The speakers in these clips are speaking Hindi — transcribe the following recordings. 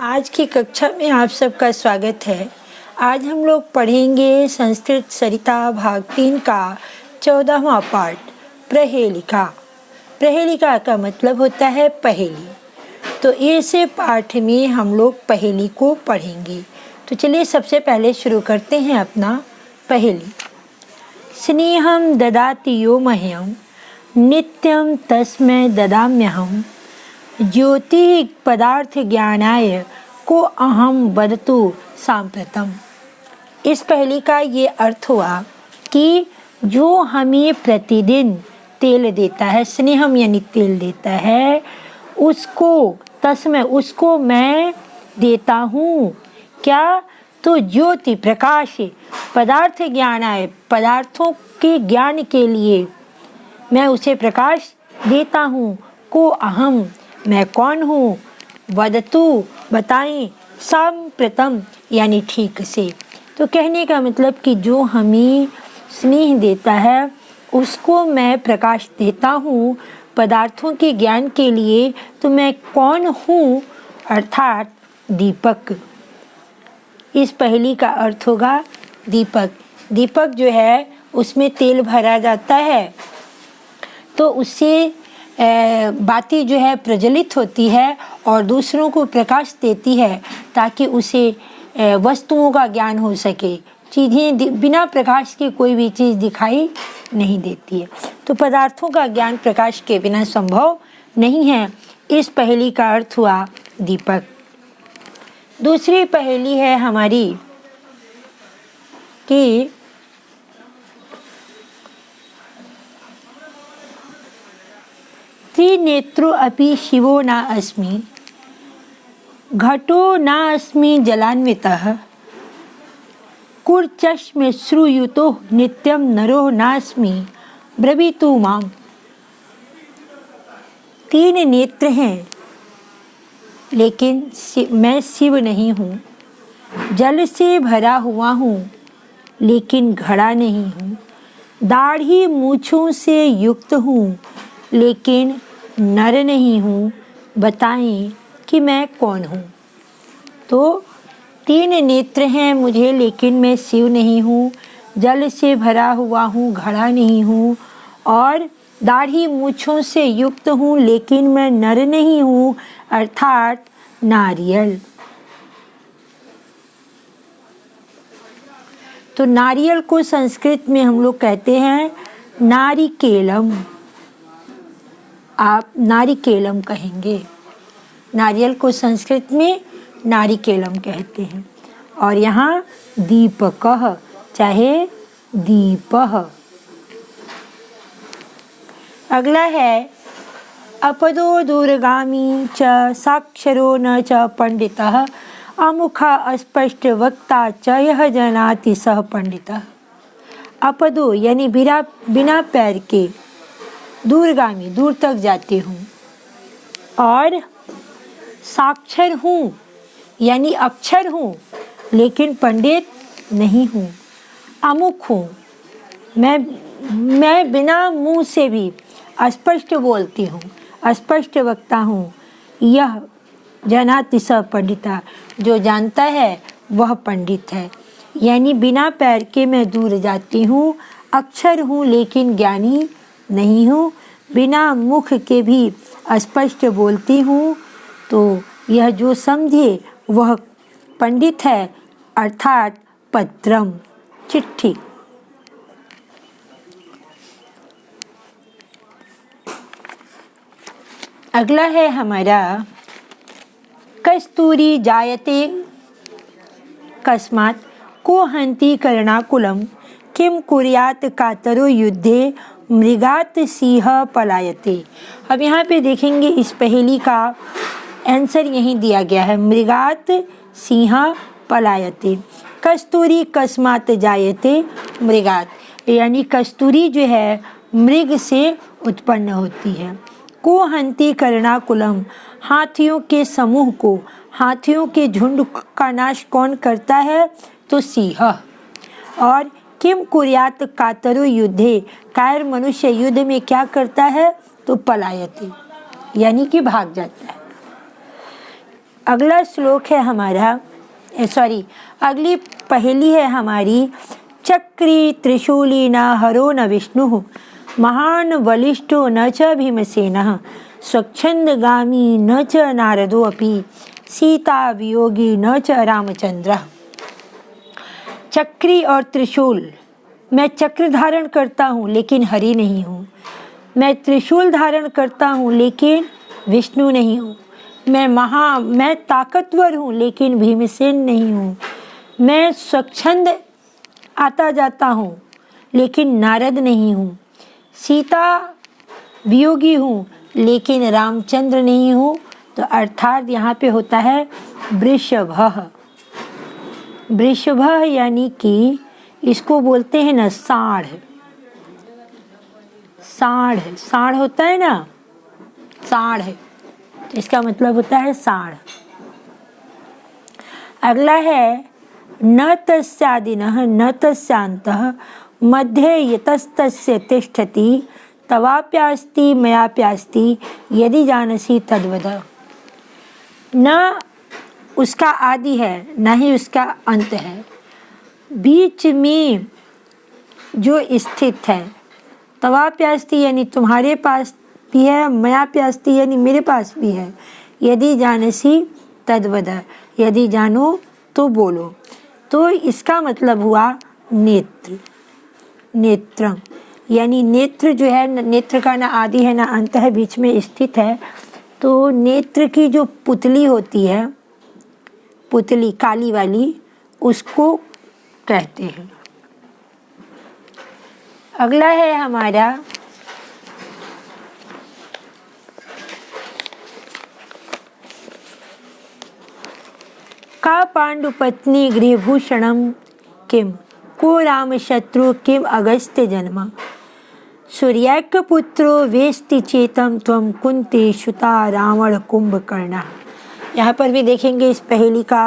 आज की कक्षा में आप सबका स्वागत है। आज हम लोग पढ़ेंगे संस्कृत सरिता भाग 3 का 14वां पाठ प्रहेलिका। प्रहेलिका का मतलब होता है पहेली। तो इस पाठ में हम लोग पहेली को पढ़ेंगे। तो चलिए सबसे पहले शुरू करते हैं अपना पहेली। स्नेहम ददाति यो मह्यम नित्यं तस्मै ददाम्यहम् ज्योति पदार्थ ज्ञानाय को अहम वदतु सांप्रतम। इस पहेली का ये अर्थ हुआ कि जो हमें प्रतिदिन तेल देता है, स्नेहम यानी तेल देता है, उसको मैं देता हूँ। क्या? तो ज्योति प्रकाश पदार्थ ज्ञानाय, पदार्थों के ज्ञान के लिए मैं उसे प्रकाश देता हूँ। को अहम, मैं कौन हूँ। वदतु, बताएं। सांप्रतम यानी ठीक से। तो कहने का मतलब कि जो हमें स्नेह देता है उसको मैं प्रकाश देता हूँ पदार्थों के ज्ञान के लिए। तो मैं कौन हूँ? अर्थात दीपक। इस पहेली का अर्थ होगा दीपक। दीपक जो है उसमें तेल भरा जाता है तो उससे बाती जो है प्रज्वलित होती है और दूसरों को प्रकाश देती है ताकि उसे वस्तुओं का ज्ञान हो सके। चीज़ें बिना प्रकाश के कोई भी चीज़ दिखाई नहीं देती है। तो पदार्थों का ज्ञान प्रकाश के बिना संभव नहीं है। इस पहेली का अर्थ हुआ दीपक। दूसरी पहेली है हमारी कि त्रिनेत्रो अपि शिवो न अस्मि घटो न अस्मि जलान्वितः कुर्चश्मे श्रूयुतो नित्यं नरो नास्मि ब्रवीतु माम्। 3 नेत्र हैं लेकिन मैं शिव नहीं हूँ। जल से भरा हुआ हूँ लेकिन घड़ा नहीं हूँ। दाढ़ी मूँछों से युक्त हूँ लेकिन नर नहीं हूँ। बताएं कि मैं कौन हूँ। तो 3 नेत्र हैं मुझे लेकिन मैं शिव नहीं हूँ। जल से भरा हुआ हूँ, घड़ा नहीं हूँ, और दाढ़ी मूँछों से युक्त हूँ लेकिन मैं नर नहीं हूँ, अर्थात नारियल। तो नारियल को संस्कृत में हम लोग कहते हैं नारिकेलम। आप नारिकेलम कहेंगे। नारियल को संस्कृत में नारिकेलम कहते हैं। और यहाँ दीपकः चाहे दीपः। अगला है अपदो दूरगामी च साक्षरो न च पंडितः अमुखा अस्पष्ट वक्ता च यह जनाति सह पंडितः। अपदो यानी बिना पैर के, दूरगामी दूर तक जाती हूँ, और साक्षर हूँ यानी अक्षर हूँ लेकिन पंडित नहीं हूँ। अमुख हूँ, मैं बिना मुंह से भी अस्पष्ट बोलती हूँ, अस्पष्ट वक्ता हूँ। यह जनाति स पंडिता, जो जानता है वह पंडित है। यानी बिना पैर के मैं दूर जाती हूँ, अक्षर हूँ लेकिन ज्ञानी नहीं हूँ, बिना मुख के भी स्पष्ट बोलती हूँ। तो यह जो समझे वह पंडित है, अर्थात पत्रम, चिट्ठी। अगला है हमारा कस्तूरी जायते कस्मात् को हन्ति कर्णाकुलं किम कुर्यात् कातरो युद्धे मृगात सिंह पलायते। अब यहाँ पे देखेंगे इस पहेली का आंसर यहीं दिया गया है, मृगात सिंह पलायते। कस्तूरी कस्मात् जायते मृगात, यानी कस्तूरी जो है मृग से उत्पन्न होती है। को हन्ति कर्णाकुलम, हाथियों के समूह को, हाथियों के झुंड का नाश कौन करता है? तो सिंह। और किम कुर्यात कातरो युद्धे, कायर मनुष्य युद्ध में क्या करता है? तो पलायते यानी कि भाग जाता है। अगला श्लोक है हमारा अगली पहेली है हमारी। चक्री त्रिशूली न हरो न विष्णु महान बलिष्ठो न च भीमसेनः स्वच्छंदगामी न च नारदो अपि सीता वियोगी न च रामचंद्र। चक्री और त्रिशूल, मैं चक्र धारण करता हूँ लेकिन हरि नहीं हूँ। मैं त्रिशूल धारण करता हूँ लेकिन विष्णु नहीं हूँ। मैं ताकतवर हूँ लेकिन भीमसेन नहीं हूँ। मैं स्वच्छंद आता जाता हूँ लेकिन नारद नहीं हूँ। सीता वियोगी हूँ लेकिन रामचंद्र नहीं हूँ। तो अर्थात यहाँ पे होता है वृषभः। वृषभः यानी कि इसको बोलते हैं ना साढ़। साढ़ होता है ना, साढ़, तो इसका मतलब होता है साढ़। अगला है न तस्यादिनः न तस्यांतः मध्ये यतस्तस्य तिष्ठति तवाप्यास्ति मयाप्यास्ति यदि जानसि तद्वद। न उसका आदि है न ही उसका अंत है, बीच में जो स्थित है। तवाप्यास्ति यानी तुम्हारे पास भी है, मयाप्यास्ति यानी मेरे पास भी है। यदि जानसि तद्वद, यदि जानो तो बोलो। तो इसका मतलब हुआ नेत्र। नेत्रम यानी नेत्र जो है, नेत्र का ना आदि है ना अंत है, बीच में स्थित है। तो नेत्र की जो पुतली होती है, पुतली काली वाली, उसको कहते हैं। अगला है हमारा का पांडुपत्नी गृहभूषणम किम को राम शत्रु किम अगस्त्य जन्म सूर्याक पुत्रो वेस्ति चेतम त्वम कुंती सुता रावण कुंभकर्ण। यहाँ पर भी देखेंगे इस पहेली का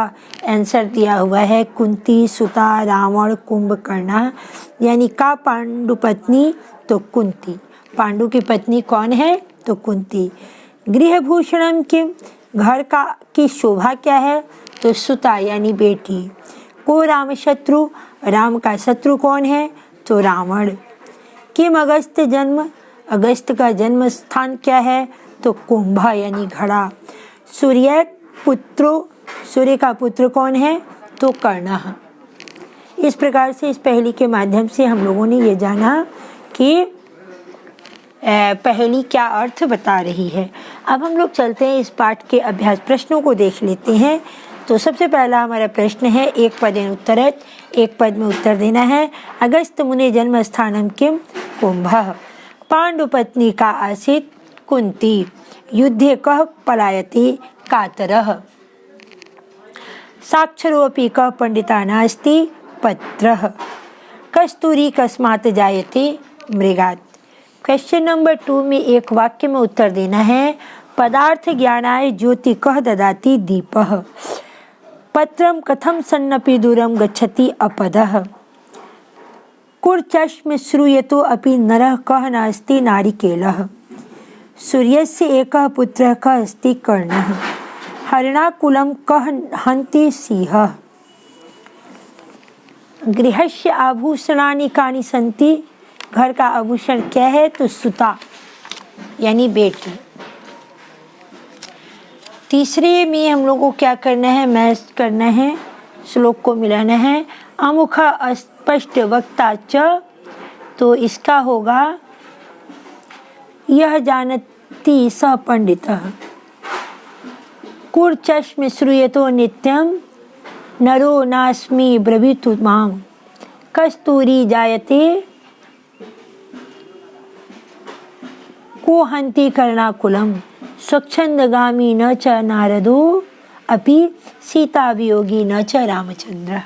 आंसर दिया हुआ है कुंती सुता रावण कुंभकर्ण, यानी का पांडुपत्नी तो कुंती। पांडु की पत्नी कौन है तो कुंती। गृहभूषणम किम, घर का की शोभा क्या है तो सुता यानी बेटी। को राम शत्रु, राम का शत्रु कौन है तो रावण। किम अगस्त जन्म, अगस्त का जन्म स्थान क्या है तो कुंभ यानी घड़ा। सूर्य पुत्रो, सूर्य का पुत्र कौन है तो कर्ण। इस प्रकार से इस पहेली के माध्यम से हम लोगों ने ये जाना कि पहेली क्या अर्थ बता रही है। अब हम लोग चलते हैं इस पाठ के अभ्यास प्रश्नों को देख लेते हैं। तो सबसे पहला हमारा प्रश्न है, एक पदेन उत्तरत, एक पद में उत्तर देना है। अगस्त मुने जन्म स्थानम किम कुंभः, पांडुपत्नी का आसीत कुंती, युद्धे कः पलायति कातरः, साक्षरोऽपि कः पंडिता नास्ति पत्रः, कस्तूरी कस्मात् जायते मृगात्। क्वेश्चन नंबर 2 में एक वाक्य में उत्तर देना है। पदार्थ ज्ञानाय ज्योति कः ददाति दीपः, पत्रम कथम सन्नपि दूरम गच्छति अपदः, कुर्चश्म श्रूयतो अपि नरः कः नास्ति नारिकेलः, सूर्यस्य एकः पुत्रः कः अस्ति कर्णः, हरिणाकुलं कः हन्ति सिंहः, गृहस्य आभूषणानि कानि सन्ति, घर का आभूषण क्या है तो सुता यानी बेटी। तीसरे में हम लोगों को क्या करना है, मैच करना है, श्लोक को मिलाना है। अमुख अस्पष्ट वक्ता च, तो इसका होगा यह जानती स पंडितः, कुर्चश्म श्रूयतो नित्यम नरो नास्मि ब्रवीतु मां, कस्तूरी जायते को हन्ति कर्णाकुलम, स्वच्छंदगामी न च नारदो अपि सीता वियोगी न च रामचंद्र।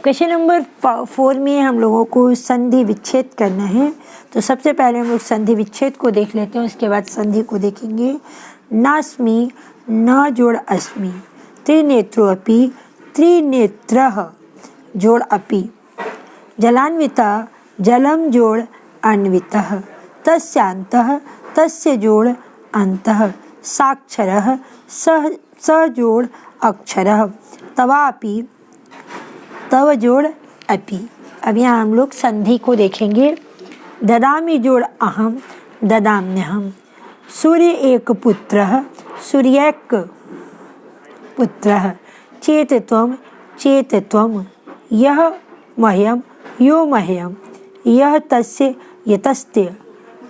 क्वेश्चन नंबर 4 में हम लोगों को संधि विच्छेद करना है। तो सबसे पहले हम लोग संधि विच्छेद को देख लेते हैं, उसके बाद संधि को देखेंगे। नास्मि न जोड़ अस्मि, त्रिनेत्रो अपि त्रिनेत्रः जोड़ अपि, जलान्विता जलम जोड़ अन्वितः, तस्यांतः तस्य जोड़ अंतः, साक्षरः स जोड़ अक्षरः, तवापि, तव जोड़ अपि। अब यहाँ हम लोग संधि को देखेंगे। ददामि जोड़ अहम, ददाम्यहम। सूर्य एक पुत्रः, सूर्यैक पुत्रः। चेत त्वं, चेत त्वं। यः मह्यं, यो मह्यं। यः तस्य, यतस्ते।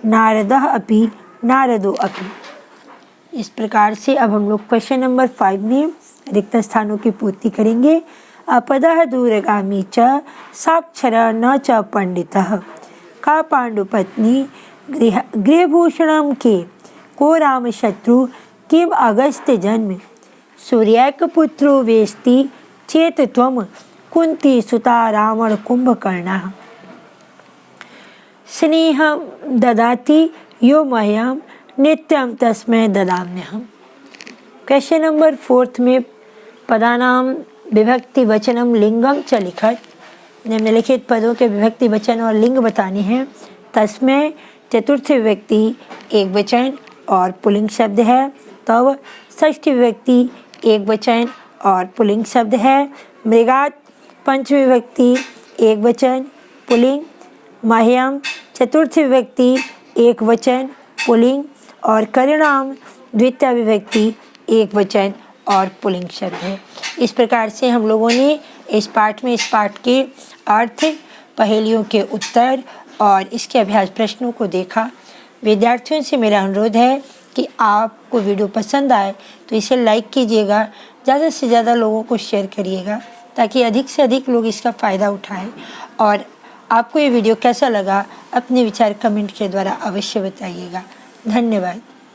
नारदः अपि, नारदो अपि। इस प्रकार से अब हम लोग क्वेश्चन नंबर 5 में रिक्त स्थानों की पूर्ति करेंगे। अपदः दूरगामी च, साक्षरः न च पंडितः। का पांडुपत्नी गृहभूषणं के, को रामशत्रु, किम अगस्त्य जन्म। सूर्यैक पुत्रो वेस्ति, चेत त्वं। कुंती सुता रावण कुंभकर्णः। स्नेहं ददाति यो मह्यं, नित्यं तस्मै ददाम्यहम्। क्वेश्चन नंबर 4 में पदानां विभक्ति वचनम लिंगम च लिखत। निम्नलिखित पदों के विभक्ति वचन और लिंग बताने हैं। तस्मै चतुर्थ विभक्ति एक वचन और पुल्लिंग शब्द है। तव षष्ठी विभक्ति एक वचन और पुल्लिंग शब्द है। मृगात पंचमी विभक्ति एक वचन पुल्लिंग। मह्यम चतुर्थी विभक्ति एक वचन पुल्लिंग और करिणाम द्वितीय विभक्ति एक वचन और पुल्लिंग शब्द है। इस प्रकार से हम लोगों ने इस पाठ के अर्थ, पहेलियों के उत्तर और इसके अभ्यास प्रश्नों को देखा। विद्यार्थियों से मेरा अनुरोध है कि आपको वीडियो पसंद आए तो इसे लाइक कीजिएगा, ज़्यादा से ज़्यादा लोगों को शेयर करिएगा ताकि अधिक से अधिक लोग इसका फ़ायदा उठाएं। और आपको ये वीडियो कैसा लगा अपने विचार कमेंट के द्वारा अवश्य बताइएगा। धन्यवाद।